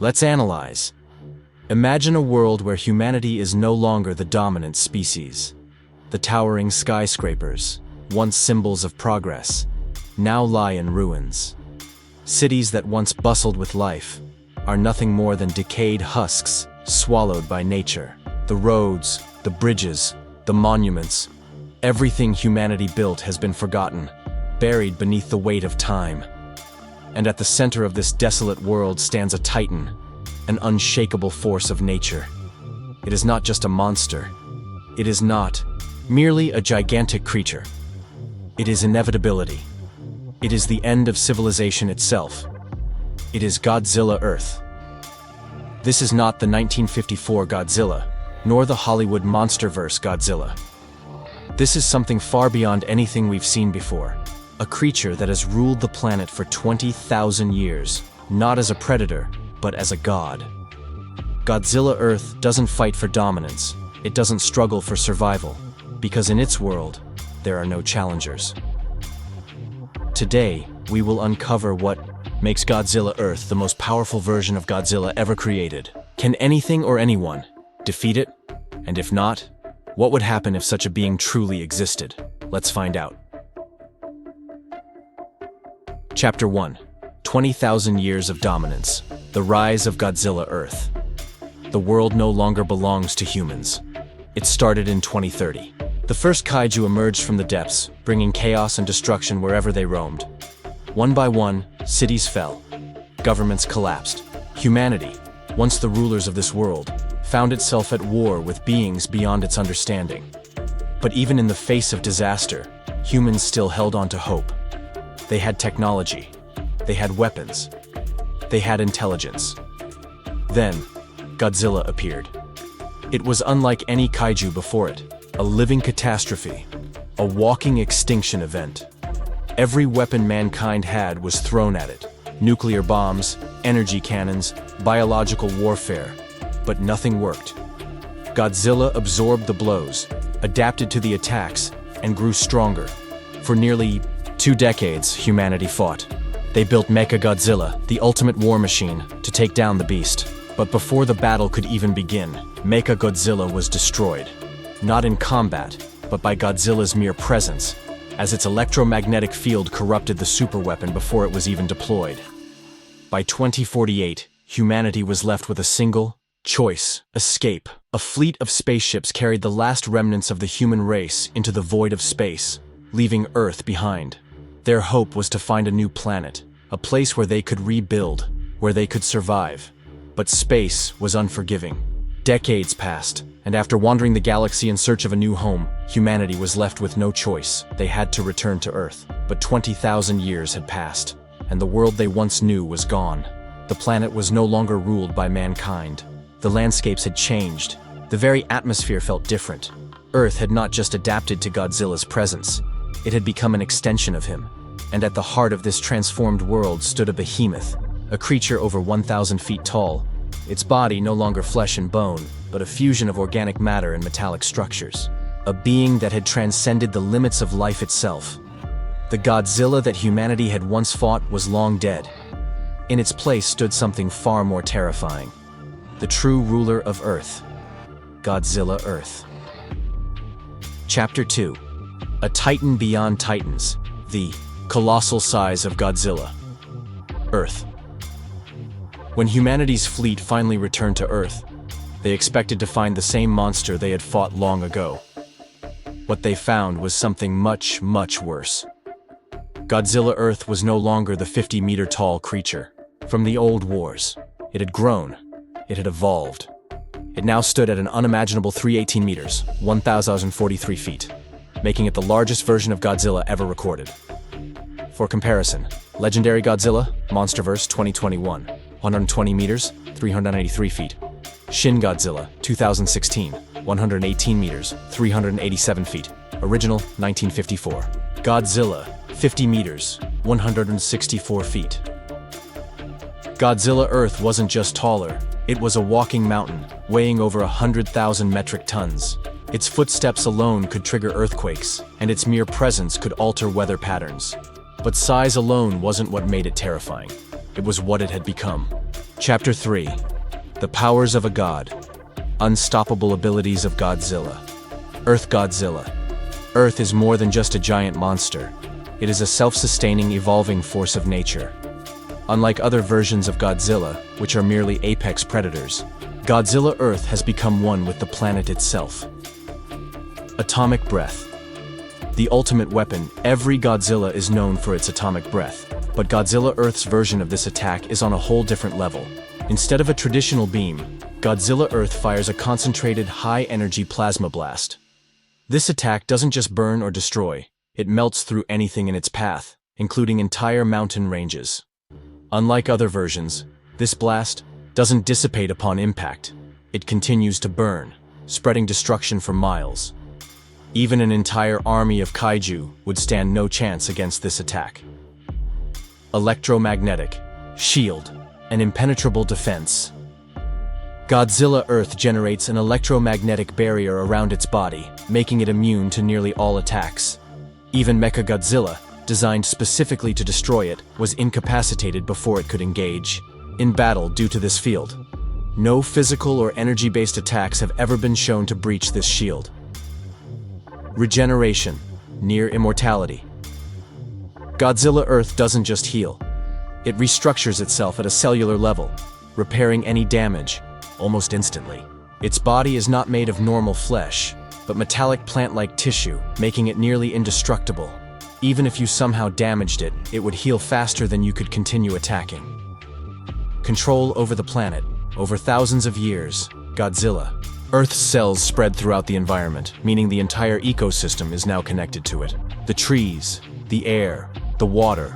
Let's analyze. Imagine a world where humanity is no longer the dominant species. The towering skyscrapers, once symbols of progress, now lie in ruins. Cities that once bustled with life are nothing more than decayed husks swallowed by nature. The roads, the bridges, the monuments, everything humanity built has been forgotten, buried beneath the weight of time. And at the center of this desolate world stands a titan, an unshakable force of nature. It is not just a monster. It is not merely a gigantic creature. It is inevitability. It is the end of civilization itself. It is Godzilla Earth. This is not the 1954 Godzilla, nor the Hollywood monsterverse Godzilla. This is something far beyond anything we've seen before. A creature that has ruled the planet for 20,000 years, not as a predator, but as a god. Godzilla Earth doesn't fight for dominance. It doesn't struggle for survival, because in its world, there are no challengers. Today, we will uncover what makes Godzilla Earth the most powerful version of Godzilla ever created. Can anything or anyone defeat it? And if not, what would happen if such a being truly existed? Let's find out. Chapter 1. 20,000 Years of Dominance. The Rise of Godzilla Earth. The world no longer belongs to humans. It started in 2030. The first kaiju emerged from the depths, bringing chaos and destruction wherever they roamed. One by one, cities fell. Governments collapsed. Humanity, once the rulers of this world, found itself at war with beings beyond its understanding. But even in the face of disaster, humans still held on to hope. They had technology. They had weapons. They had intelligence. Then, Godzilla appeared. It was unlike any kaiju before it, a living catastrophe, a walking extinction event. Every weapon mankind had was thrown at it. Nuclear bombs, energy cannons, biological warfare, but nothing worked. Godzilla absorbed the blows, adapted to the attacks, and grew stronger. For nearly 2 decades, humanity fought. They built Mechagodzilla, the ultimate war machine, to take down the beast. But before the battle could even begin, Mechagodzilla was destroyed. Not in combat, but by Godzilla's mere presence, as its electromagnetic field corrupted the superweapon before it was even deployed. By 2048, humanity was left with a single choice: escape. A fleet of spaceships carried the last remnants of the human race into the void of space, leaving Earth behind. Their hope was to find a new planet, a place where they could rebuild, where they could survive. But space was unforgiving. Decades passed, and after wandering the galaxy in search of a new home, humanity was left with no choice. They had to return to Earth. But 20,000 years had passed, and the world they once knew was gone. The planet was no longer ruled by mankind. The landscapes had changed. The very atmosphere felt different. Earth had not just adapted to Godzilla's presence. It had become an extension of him. And at the heart of this transformed world stood a behemoth, a creature over 1,000 feet tall. Its body no longer flesh and bone, but a fusion of organic matter and metallic structures. A being that had transcended the limits of life itself. The Godzilla that humanity had once fought was long dead. In its place stood something far more terrifying. The true ruler of Earth. Godzilla Earth. Chapter 2. A Titan Beyond Titans. The colossal size of Godzilla. Earth. When humanity's fleet finally returned to Earth, they expected to find the same monster they had fought long ago. What they found was something much, much worse. Godzilla Earth was no longer the 50-meter-tall creature from the old wars. It had grown. It had evolved. It now stood at an unimaginable 318 meters, 1,043 feet, making it the largest version of Godzilla ever recorded. For comparison, Legendary Godzilla, Monsterverse 2021, 120 meters, 383 feet. Shin Godzilla, 2016, 118 meters, 387 feet. Original, 1954. Godzilla, 50 meters, 164 feet. Godzilla Earth wasn't just taller, it was a walking mountain, weighing over 100,000 metric tons. Its footsteps alone could trigger earthquakes, and its mere presence could alter weather patterns. But size alone wasn't what made it terrifying. It was what it had become. Chapter 3. The Powers of a God. Unstoppable Abilities of Godzilla. Earth Godzilla. Earth is more than just a giant monster. It is a self-sustaining, evolving force of nature. Unlike other versions of Godzilla, which are merely apex predators, Godzilla Earth has become one with the planet itself. Atomic breath. The ultimate weapon, every Godzilla is known for its atomic breath, but Godzilla Earth's version of this attack is on a whole different level. Instead of a traditional beam, Godzilla Earth fires a concentrated, high-energy plasma blast. This attack doesn't just burn or destroy, it melts through anything in its path, including entire mountain ranges. Unlike other versions, this blast doesn't dissipate upon impact. It continues to burn, spreading destruction for miles. Even an entire army of Kaiju would stand no chance against this attack. Electromagnetic shield, an impenetrable defense. Godzilla Earth generates an electromagnetic barrier around its body, making it immune to nearly all attacks. Even Mechagodzilla, designed specifically to destroy it, was incapacitated before it could engage in battle due to this field. No physical or energy-based attacks have ever been shown to breach this shield. Regeneration, near immortality. Godzilla Earth doesn't just heal. It restructures itself at a cellular level, repairing any damage almost instantly. Its body is not made of normal flesh, but metallic plant-like tissue, making it nearly indestructible. Even if you somehow damaged it, it would heal faster than you could continue attacking. Control over the planet. Over thousands of years, Godzilla Earth's cells spread throughout the environment, meaning the entire ecosystem is now connected to it. The trees, the air, the water,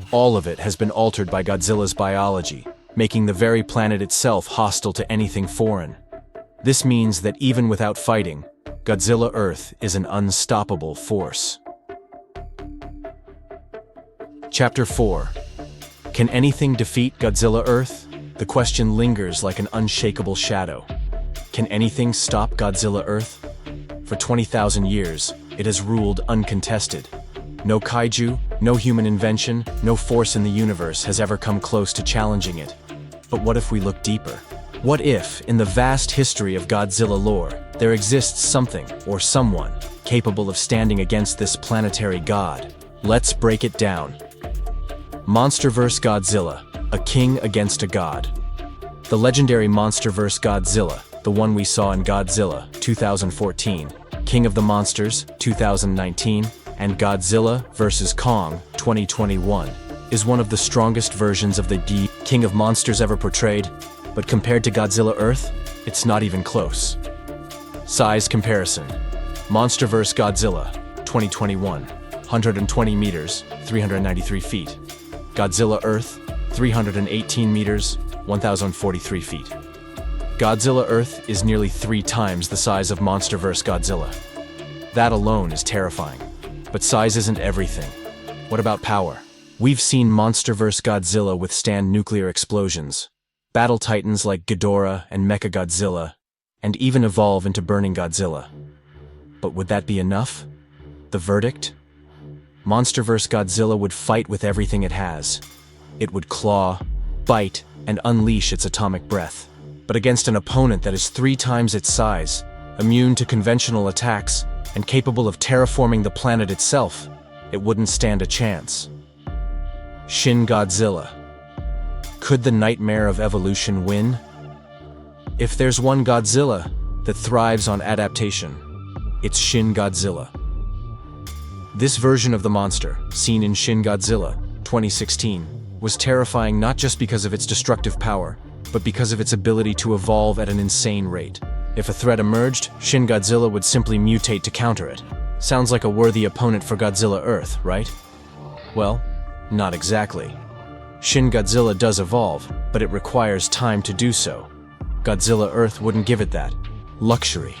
all of it has been altered by Godzilla's biology, making the very planet itself hostile to anything foreign. This means that even without fighting, Godzilla Earth is an unstoppable force. Chapter 4. Can anything defeat Godzilla Earth? The question lingers like an unshakable shadow. Can anything stop Godzilla Earth? For 20,000 years, it has ruled uncontested. No kaiju, no human invention, no force in the universe has ever come close to challenging it. But what if we look deeper? What if, in the vast history of Godzilla lore, there exists something, or someone, capable of standing against this planetary god? Let's break it down. Monsterverse Godzilla, a king against a god. The legendary Monsterverse Godzilla, the one we saw in Godzilla 2014, King of the Monsters 2019, and Godzilla vs. Kong 2021, is one of the strongest versions of the King of Monsters ever portrayed, but compared to Godzilla Earth, it's not even close. Size comparison. Monsterverse Godzilla 2021, 120 meters, 393 feet. Godzilla Earth, 318 meters, 1,043 feet. Godzilla Earth is nearly 3 times the size of Monsterverse Godzilla. That alone is terrifying. But size isn't everything. What about power? We've seen Monsterverse Godzilla withstand nuclear explosions, battle titans like Ghidorah and Mechagodzilla, and even evolve into Burning Godzilla. But would that be enough? The verdict? Monsterverse Godzilla would fight with everything it has. It would claw, bite, and unleash its atomic breath. But against an opponent that is 3 times its size, immune to conventional attacks, and capable of terraforming the planet itself, it wouldn't stand a chance. Shin Godzilla. Could the nightmare of evolution win? If there's one Godzilla that thrives on adaptation, it's Shin Godzilla. This version of the monster, seen in Shin Godzilla 2016, was terrifying not just because of its destructive power, but because of its ability to evolve at an insane rate. If a threat emerged, Shin Godzilla would simply mutate to counter it. Sounds like a worthy opponent for Godzilla Earth, right? Well, not exactly. Shin Godzilla does evolve, but it requires time to do so. Godzilla Earth wouldn't give it that luxury.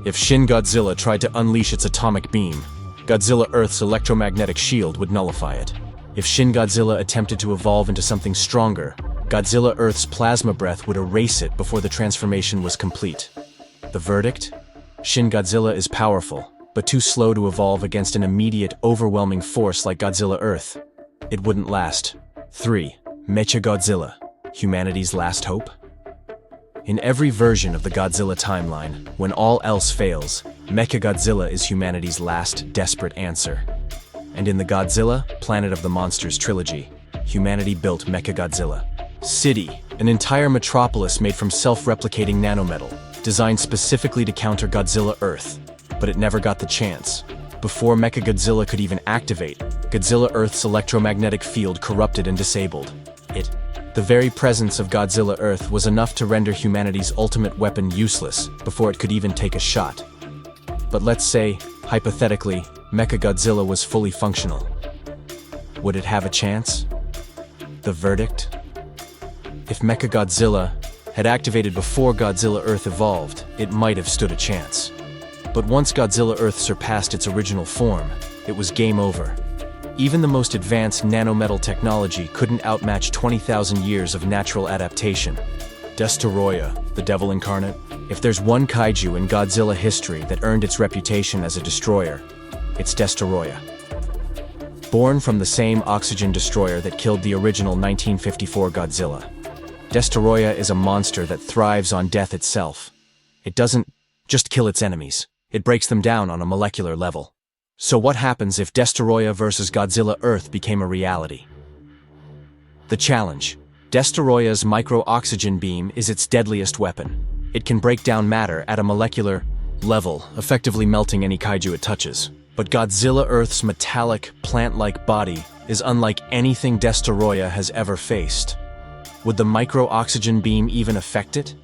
If Shin Godzilla tried to unleash its atomic beam, Godzilla Earth's electromagnetic shield would nullify it. If Shin Godzilla attempted to evolve into something stronger, Godzilla Earth's plasma breath would erase it before the transformation was complete. The verdict? Shin Godzilla is powerful, but too slow to evolve against an immediate, overwhelming force like Godzilla Earth. It wouldn't last. 3. Mechagodzilla. humanity's last hope? In every version of the Godzilla timeline, when all else fails, Mechagodzilla is humanity's last, desperate answer. And in the Godzilla, Planet of the Monsters trilogy, humanity built Mechagodzilla. City, an entire metropolis made from self-replicating nanometal, designed specifically to counter Godzilla Earth, but it never got the chance. Before Mechagodzilla could even activate, Godzilla Earth's electromagnetic field corrupted and disabled it. The very presence of Godzilla Earth was enough to render humanity's ultimate weapon useless before it could even take a shot. But let's say, hypothetically, Mechagodzilla was fully functional. Would it have a chance? The verdict? If Mechagodzilla had activated before Godzilla Earth evolved, it might have stood a chance. But once Godzilla Earth surpassed its original form, it was game over. Even the most advanced nanometal technology couldn't outmatch 20,000 years of natural adaptation. Destoroyah, the devil incarnate. If there's one kaiju in Godzilla history that earned its reputation as a destroyer, it's Destoroyah. Born from the same oxygen destroyer that killed the original 1954 Godzilla, Destoroyah is a monster that thrives on death itself. It doesn't just kill its enemies, it breaks them down on a molecular level. So what happens if Destoroyah vs. Godzilla Earth became a reality? The challenge. Destoroyah's micro-oxygen beam is its deadliest weapon. It can break down matter at a molecular level, effectively melting any kaiju it touches. But Godzilla Earth's metallic, plant-like body is unlike anything Destoroyah has ever faced. Would the micro-oxygen beam even affect it?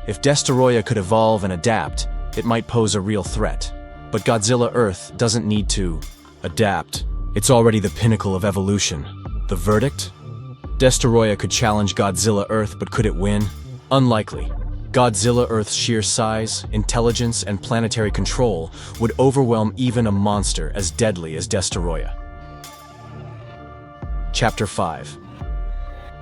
If Destoroyah could evolve and adapt, it might pose a real threat. But Godzilla Earth doesn't need to adapt. It's already the pinnacle of evolution. The verdict? Destoroyah could challenge Godzilla Earth, but could it win? Unlikely. Godzilla Earth's sheer size, intelligence, and planetary control would overwhelm even a monster as deadly as Destoroyah. Chapter 5.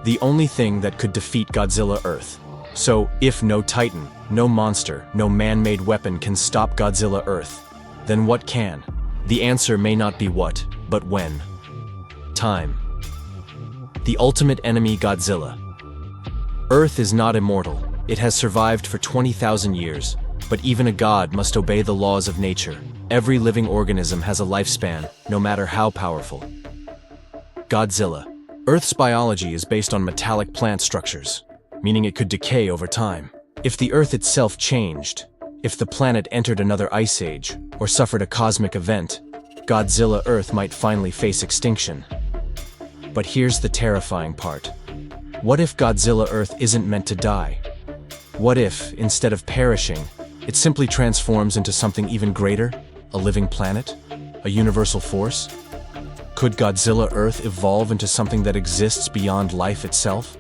The only thing that could defeat Godzilla Earth. So, if no Titan, no monster, no man-made weapon can stop Godzilla Earth, then what can? The answer may not be what, but when. Time. The ultimate enemy, Godzilla. Earth is not immortal. It has survived for 20,000 years, but even a god must obey the laws of nature. Every living organism has a lifespan, no matter how powerful. Godzilla. Earth's biology is based on metallic plant structures, meaning it could decay over time. If the Earth itself changed, if the planet entered another ice age, or suffered a cosmic event, Godzilla Earth might finally face extinction. But here's the terrifying part. What if Godzilla Earth isn't meant to die? What if, instead of perishing, it simply transforms into something even greater? A living planet? A universal force? Could Godzilla Earth evolve into something that exists beyond life itself?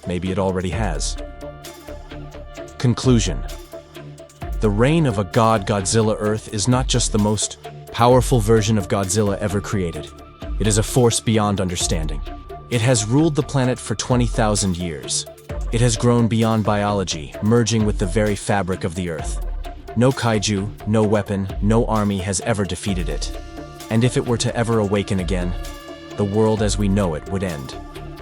Maybe it already has. Conclusion. The reign of a god, Godzilla Earth, is not just the most powerful version of Godzilla ever created. It is a force beyond understanding. It has ruled the planet for 20,000 years. It has grown beyond biology, merging with the very fabric of the Earth. No kaiju, no weapon, no army has ever defeated it. And if it were to ever awaken again, the world as we know it would end.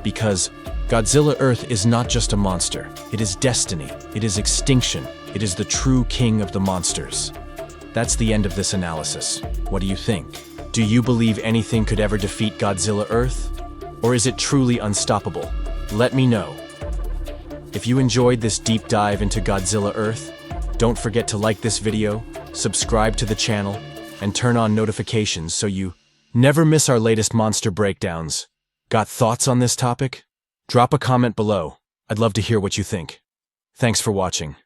Because Godzilla Earth is not just a monster. It is destiny. It is extinction. It is the true king of the monsters. That's the end of this analysis. What do you think? Do you believe anything could ever defeat Godzilla Earth? Or is it truly unstoppable? Let me know. If you enjoyed this deep dive into Godzilla Earth, don't forget to like this video, subscribe to the channel, and turn on notifications so you never miss our latest monster breakdowns. Got thoughts on this topic? Drop a comment below. I'd love to hear what you think. Thanks for watching.